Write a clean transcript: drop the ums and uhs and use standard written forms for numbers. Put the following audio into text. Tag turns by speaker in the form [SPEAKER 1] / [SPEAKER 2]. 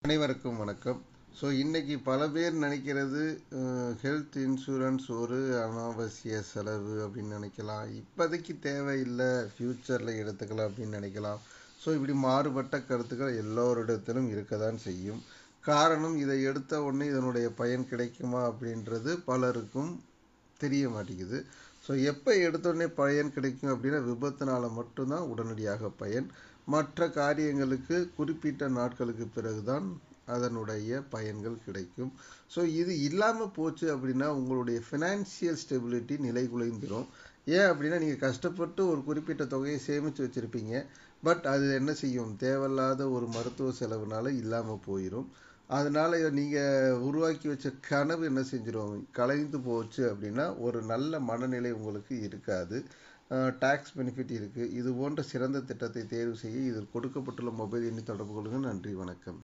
[SPEAKER 1] அனைவருக்கும் வணக்கம். இன்னைக்கு பல பேர் நினைக்கிறது ஹெல்த் இன்சூரன்ஸ் ஒரு அனாவசிய செலவு அப்படின்னு நினைக்கலாம். இப்போதைக்கு தேவையில்லை, ஃப்யூச்சரில் எடுத்துக்கலாம் அப்படின்னு நினைக்கலாம். இப்படி மாறுபட்ட கருத்துக்கள் எல்லோரிடத்திலும் இருக்க தான் செய்யும். காரணம், இதை எடுத்த உடனே இதனுடைய பயன் கிடைக்குமா அப்படின்றது பலருக்கும் தெரிய மாட்டேங்குது. எப்போ எடுத்தோடனே பயன் கிடைக்கும் அப்படின்னா, விபத்துனால மட்டும்தான் உடனடியாக பயன். மற்ற காரியங்களுக்கு குறிப்பிட்ட நாட்களுக்கு பிறகுதான் அதனுடைய பயன்கள் கிடைக்கும். இது இல்லாமல் போச்சு அப்படின்னா உங்களுடைய ஃபினான்சியல் ஸ்டெபிலிட்டி நிலை குலைந்துடும். ஏன் அப்படின்னா, நீங்கள் கஷ்டப்பட்டு ஒரு குறிப்பிட்ட தொகையை சேமித்து வச்சுருப்பீங்க. பட் அது என்ன செய்யும், தேவையில்லாத ஒரு மருத்துவ செலவுனால இல்லாமல் போயிடும். அதனால் நீங்கள் உருவாக்கி வச்ச கனவு என்ன செஞ்சிடும், கலைந்து போச்சு அப்படின்னா ஒரு நல்ல மனநிலை உங்களுக்கு இருக்காது. டாக்ஸ் பெனிஃபிட் இருக்குது. இது போன்ற சிறந்த திட்டத்தை தேர்வு செய்ய இதில் கொடுக்கப்பட்டுள்ள மொபைல் எண்ணை தொடர்பு கொள்ளுங்கள். நன்றி, வணக்கம்.